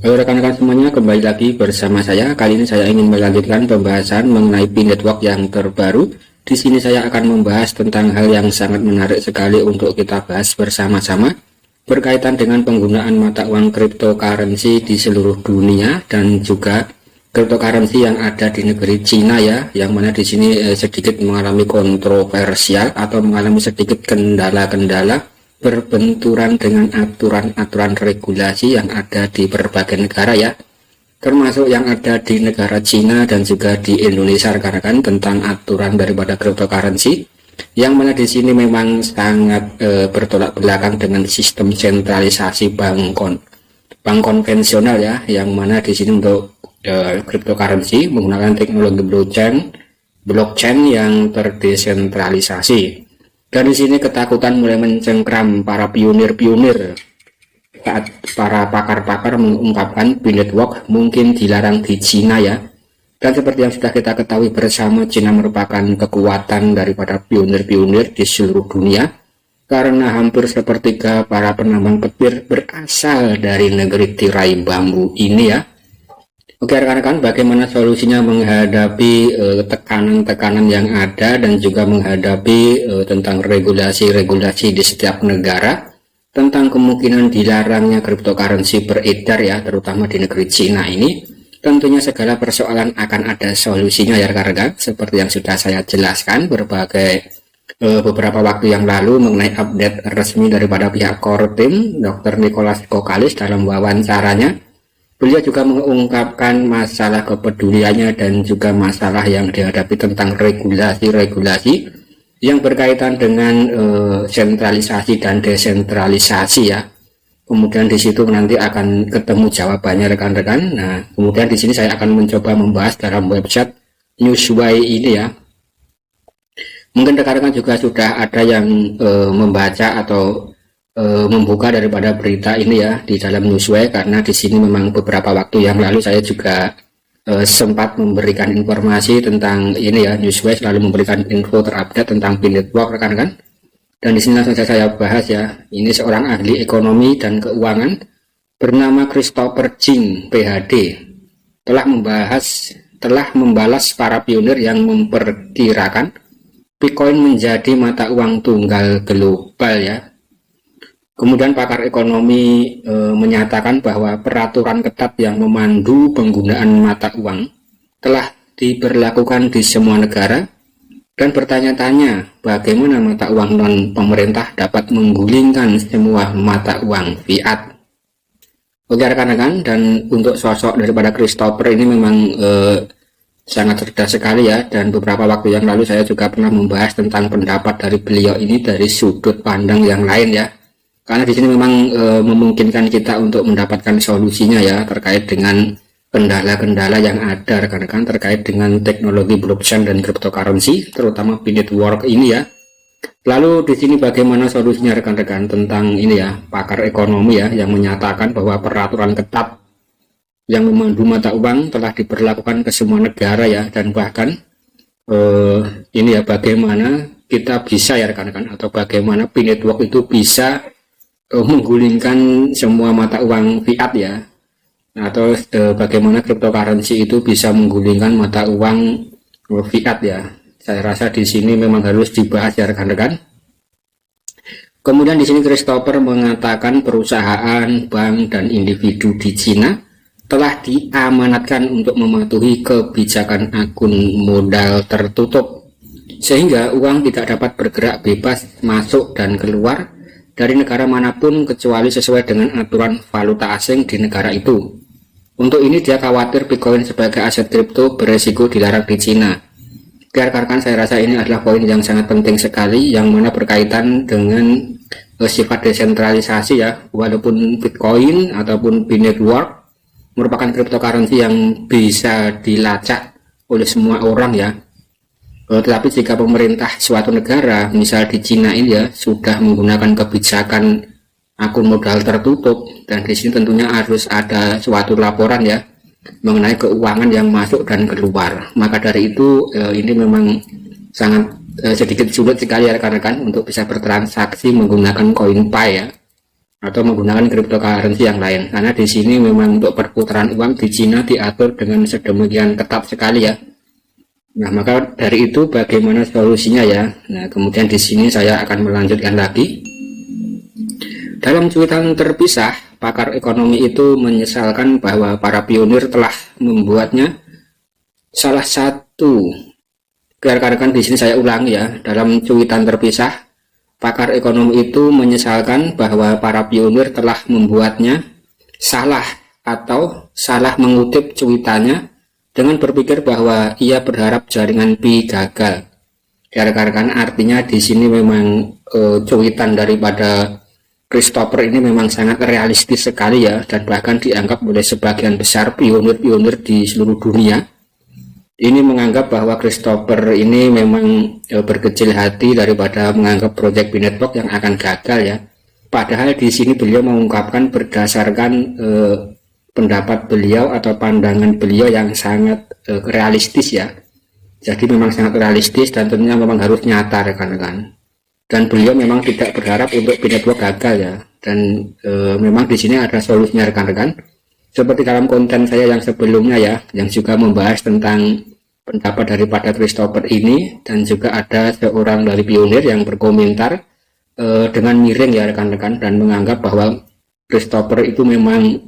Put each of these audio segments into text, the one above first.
Halo rekan-rekan semuanya, kembali lagi bersama saya. Kali ini saya ingin melanjutkan pembahasan mengenai pin network yang terbaru. Di sini saya akan membahas tentang hal yang sangat menarik sekali untuk kita bahas bersama-sama berkaitan dengan penggunaan mata uang cryptocurrency di seluruh dunia dan juga cryptocurrency yang ada di negeri Cina ya, yang mana di sini sedikit mengalami kontroversial atau mengalami sedikit kendala-kendala berbenturan dengan aturan-aturan regulasi yang ada di berbagai negara ya, termasuk yang ada di negara Cina dan juga di Indonesia rekan-rekan, tentang aturan daripada cryptocurrency yang mana di sini memang sangat bertolak belakang dengan sistem sentralisasi bank konvensional ya, yang mana di sini untuk cryptocurrency menggunakan teknologi blockchain yang terdesentralisasi. Dan di sini ketakutan mulai mencengkram para pionir-pionir saat para pakar-pakar mengungkapkan pin network mungkin dilarang di Cina ya. Dan seperti yang sudah kita ketahui bersama, Cina merupakan kekuatan daripada pionir-pionir di seluruh dunia, karena hampir sepertiga para penambang petir berasal dari negeri tirai bambu ini ya. Oke rekan-rekan, bagaimana solusinya menghadapi tekanan-tekanan yang ada dan juga menghadapi tentang regulasi-regulasi di setiap negara tentang kemungkinan dilarangnya cryptocurrency beredar ya, terutama di negeri Cina ini. Tentunya segala persoalan akan ada solusinya ya rekan-rekan, seperti yang sudah saya jelaskan beberapa waktu yang lalu mengenai update resmi daripada pihak core team Dr. Nicholas Kokalis dalam wawancaranya. Beliau juga mengungkapkan masalah kepeduliannya dan juga masalah yang dihadapi tentang regulasi-regulasi yang berkaitan dengan sentralisasi dan desentralisasi ya. Kemudian di situ nanti akan ketemu jawabannya rekan-rekan. Nah, kemudian di sini saya akan mencoba membahas dalam website Newsway ini ya. Mungkin rekan-rekan juga sudah ada yang membaca atau membuka daripada berita ini ya di dalam Newsway, karena di sini memang beberapa waktu yang lalu saya juga sempat memberikan informasi tentang ini ya. Newsway selalu memberikan info terupdate tentang pin network rekan-rekan, dan di sini langsung saja saya bahas ya. Ini seorang ahli ekonomi dan keuangan bernama Christopher Jing PhD telah membalas para pionir yang memperkirakan Bitcoin menjadi mata uang tunggal global ya. Kemudian pakar ekonomi menyatakan bahwa peraturan ketat yang memandu penggunaan mata uang telah diberlakukan di semua negara, dan bertanya-tanya bagaimana mata uang non pemerintah dapat menggulingkan semua mata uang fiat. Oke rekan-rekan, dan untuk sosok daripada Christopher ini memang sangat cerdas sekali ya, dan beberapa waktu yang lalu saya juga pernah membahas tentang pendapat dari beliau ini dari sudut pandang yang lain ya. Karena di sini memang memungkinkan kita untuk mendapatkan solusinya ya, terkait dengan kendala-kendala yang ada rekan-rekan terkait dengan teknologi blockchain dan cryptocurrency, terutama pin network ini ya. Lalu di sini bagaimana solusinya rekan-rekan tentang ini ya, pakar ekonomi ya yang menyatakan bahwa peraturan ketat yang memandu mata uang telah diberlakukan ke semua negara ya, dan bahkan ini ya bagaimana kita bisa ya rekan-rekan, atau bagaimana pin network itu bisa menggulingkan semua mata uang fiat ya, atau bagaimana cryptocurrency itu bisa menggulingkan mata uang fiat ya. Saya rasa di sini memang harus dibahas ya rekan-rekan. Kemudian di sini Christopher mengatakan perusahaan, bank, dan individu di Cina telah diamanatkan untuk mematuhi kebijakan akun modal tertutup, sehingga uang tidak dapat bergerak bebas masuk dan keluar dari negara manapun kecuali sesuai dengan aturan valuta asing di negara itu. Untuk ini dia khawatir Bitcoin sebagai aset kripto beresiko dilarang di Cina. Rekan-rekan, saya rasa ini adalah poin yang sangat penting sekali, yang mana berkaitan dengan sifat desentralisasi ya. Walaupun Bitcoin ataupun pin network merupakan cryptocurrency yang bisa dilacak oleh semua orang ya, tetapi jika pemerintah suatu negara, misal di Cina ini ya, sudah menggunakan kebijakan akun modal tertutup, dan di sini tentunya harus ada suatu laporan ya mengenai keuangan yang masuk dan keluar. Maka dari itu ini memang sangat sedikit sulit sekali ya rekan-rekan untuk bisa bertransaksi menggunakan CoinPay ya, atau menggunakan cryptocurrency yang lain, karena di sini memang untuk perputaran uang di Cina diatur dengan sedemikian ketat sekali ya. Nah, maka dari itu bagaimana solusinya ya? Nah, kemudian di sini saya akan melanjutkan lagi. Dalam cuitan terpisah, pakar ekonomi itu menyesalkan bahwa para pionir telah membuatnya salah satu, rekan-rekan di sini saya ulangi ya, dalam cuitan terpisah, pakar ekonomi itu menyesalkan bahwa para pionir telah membuatnya salah atau salah mengutip cuitannya dengan berpikir bahwa ia berharap jaringan Pi gagal. Ya rekan-rekan, artinya di sini memang cuitan daripada Christopher ini memang sangat realistis sekali ya, dan bahkan dianggap oleh sebagian besar pionir-pionir di seluruh dunia ini menganggap bahwa Christopher ini memang berkecil hati daripada menganggap proyek Binetwork yang akan gagal ya. Padahal di sini beliau mengungkapkan berdasarkan pendapat beliau atau pandangan beliau yang sangat realistis ya. Jadi memang sangat realistis dan tentunya memang harus nyata rekan-rekan. Dan beliau memang tidak berharap untuk Binetwork gagal ya. Dan memang di sini ada solusinya rekan-rekan. Seperti dalam konten saya yang sebelumnya ya, yang juga membahas tentang pendapat daripada Christopher ini, dan juga ada seorang dari pionir yang berkomentar dengan miring ya rekan-rekan, dan menganggap bahwa Christopher itu memang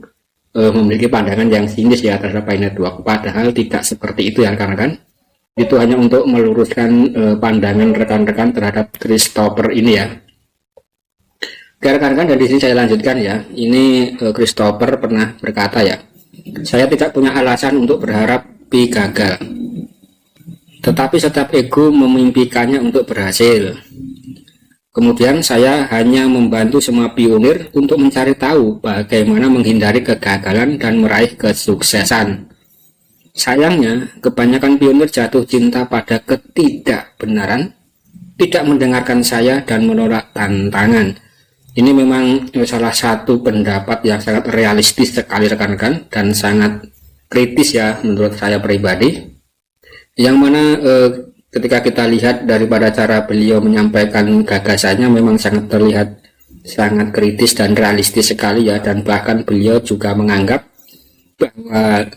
memiliki pandangan yang sinis ya terhadap Binetwork. Padahal tidak seperti itu ya rekan-rekan. Itu hanya untuk meluruskan pandangan rekan-rekan terhadap Christopher ini ya. Rekan-rekan, dan di sini saya lanjutkan ya. Ini Christopher pernah berkata ya, saya tidak punya alasan untuk berharap Pi gagal, tetapi setiap ego memimpikannya untuk berhasil. Kemudian saya hanya membantu semua pionir untuk mencari tahu bagaimana menghindari kegagalan dan meraih kesuksesan. Sayangnya, kebanyakan pionir jatuh cinta pada ketidakbenaran, tidak mendengarkan saya dan menolak tantangan. Ini memang salah satu pendapat yang sangat realistis sekali rekan-rekan, dan sangat kritis ya menurut saya pribadi. Yang mana ketika kita lihat daripada cara beliau menyampaikan gagasannya memang sangat terlihat sangat kritis dan realistis sekali ya. Dan bahkan beliau juga menganggap bahwa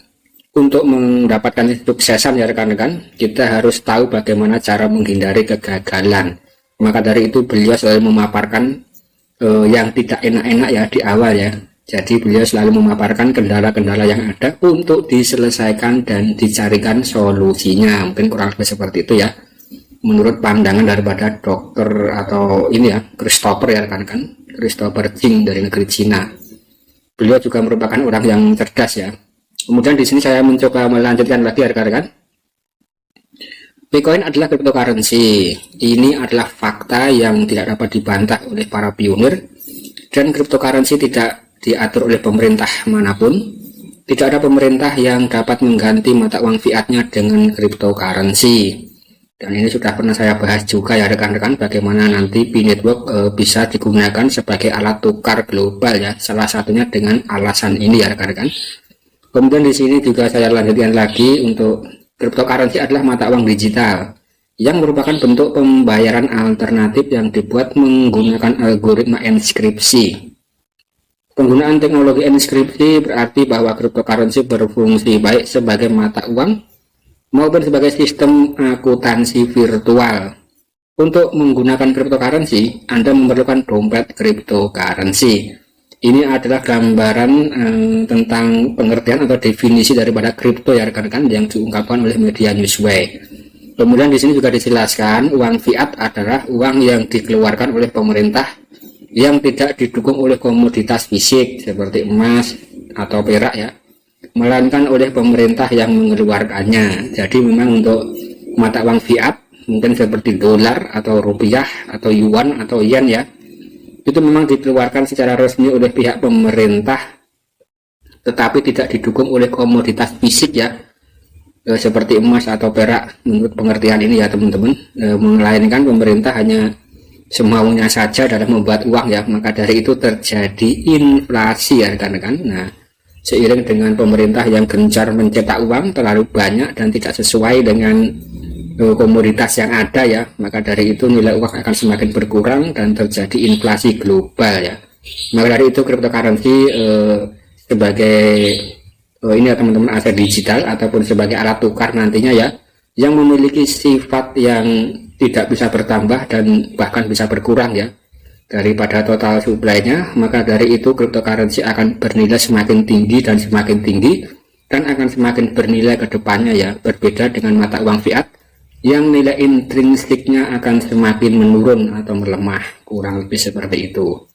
untuk mendapatkan kesuksesan ya rekan-rekan, kita harus tahu bagaimana cara menghindari kegagalan. Maka dari itu beliau selalu memaparkan yang tidak enak-enak ya di awal ya. Jadi beliau selalu memaparkan kendala-kendala yang ada untuk diselesaikan dan dicarikan solusinya. Mungkin kurang lebih seperti itu ya, menurut pandangan daripada dokter atau ini ya, Christopher ya rekan-rekan, Christopher Jing dari negeri Cina. Beliau juga merupakan orang yang cerdas ya. Kemudian di sini saya mencoba melanjutkan lagi rekan-rekan. Bitcoin adalah cryptocurrency. Ini adalah fakta yang tidak dapat dibantah oleh para pionir, dan cryptocurrency tidak diatur oleh pemerintah manapun. Tidak ada pemerintah yang dapat mengganti mata uang fiatnya dengan cryptocurrency. Dan ini sudah pernah saya bahas juga ya rekan-rekan, bagaimana nanti Binetwork bisa digunakan sebagai alat tukar global ya. Salah satunya dengan alasan ini ya rekan-rekan. Kemudian di sini juga saya lanjutkan lagi, untuk cryptocurrency adalah mata uang digital yang merupakan bentuk pembayaran alternatif yang dibuat menggunakan algoritma enskripsi. Penggunaan teknologi enskripsi berarti bahwa cryptocurrency berfungsi baik sebagai mata uang maupun sebagai sistem akuntansi virtual. Untuk menggunakan cryptocurrency, Anda memerlukan dompet cryptocurrency. Ini adalah gambaran tentang pengertian atau definisi daripada kripto ya rekan-rekan, yang diungkapkan oleh media Newsway. Kemudian di sini juga dijelaskan uang fiat adalah uang yang dikeluarkan oleh pemerintah yang tidak didukung oleh komoditas fisik seperti emas atau perak ya, melainkan oleh pemerintah yang mengeluarkannya. Jadi memang untuk mata uang fiat mungkin seperti dolar atau rupiah atau yuan atau yen ya, itu memang dikeluarkan secara resmi oleh pihak pemerintah, tetapi tidak didukung oleh komoditas fisik ya, seperti emas atau perak menurut pengertian ini ya teman-teman. Melainkan pemerintah hanya semaunya saja dalam membuat uang ya. Maka dari itu terjadi inflasi ya rekan-rekan. Nah, seiring dengan pemerintah yang gencar mencetak uang terlalu banyak dan tidak sesuai dengan komoditas yang ada ya, maka dari itu nilai uang akan semakin berkurang dan terjadi inflasi global ya. Maka dari itu cryptocurrency sebagai ini ya teman-teman, aset digital ataupun sebagai alat tukar nantinya ya, yang memiliki sifat yang tidak bisa bertambah dan bahkan bisa berkurang ya daripada total supply-nya. Maka dari itu cryptocurrency akan bernilai semakin tinggi dan semakin tinggi, dan akan semakin bernilai ke depannya ya, berbeda dengan mata uang fiat yang nilai intrinsiknya akan semakin menurun atau melemah, kurang lebih seperti itu.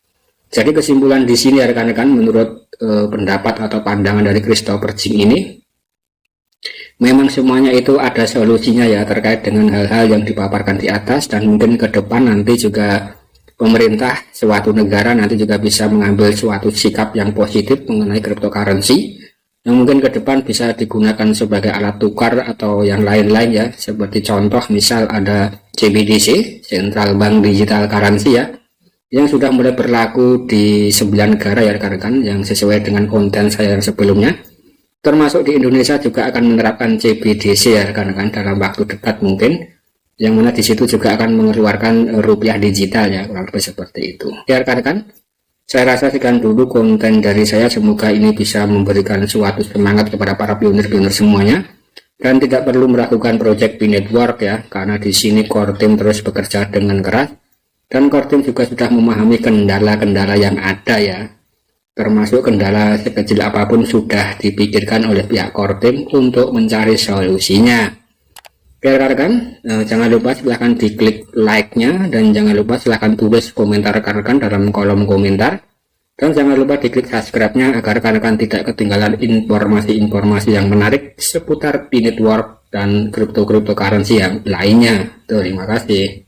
Jadi kesimpulan di sini ya rekan-rekan, menurut pendapat atau pandangan dari Christopher Jing ini, memang semuanya itu ada solusinya ya terkait dengan hal-hal yang dipaparkan di atas, dan mungkin ke depan nanti juga pemerintah suatu negara nanti juga bisa mengambil suatu sikap yang positif mengenai cryptocurrency, yang mungkin ke depan bisa digunakan sebagai alat tukar atau yang lain-lain ya, seperti contoh misal ada CBDC, Central Bank Digital Currency ya, yang sudah mulai berlaku di 9 negara ya rekan-rekan, yang sesuai dengan konten saya yang sebelumnya. Termasuk di Indonesia juga akan menerapkan CBDC ya rekan-rekan dalam waktu dekat mungkin, yang mana di situ juga akan mengeluarkan rupiah digital ya, kurang lebih seperti itu. Ya rekan-rekan, saya rasa sekian dulu konten dari saya, semoga ini bisa memberikan suatu semangat kepada para pionir-pionir semuanya, dan tidak perlu melakukan project P-Network ya, karena di sini core team terus bekerja dengan keras, dan core team juga sudah memahami kendala-kendala yang ada ya, termasuk kendala sekecil apapun sudah dipikirkan oleh pihak core team untuk mencari solusinya. Oke rekan-rekan, jangan lupa silahkan diklik like-nya, dan jangan lupa silahkan tulis komentar rekan-rekan dalam kolom komentar, dan jangan lupa diklik subscribe-nya agar rekan-rekan tidak ketinggalan informasi-informasi yang menarik seputar P-Network dan cryptocurrency yang lainnya. Terima kasih.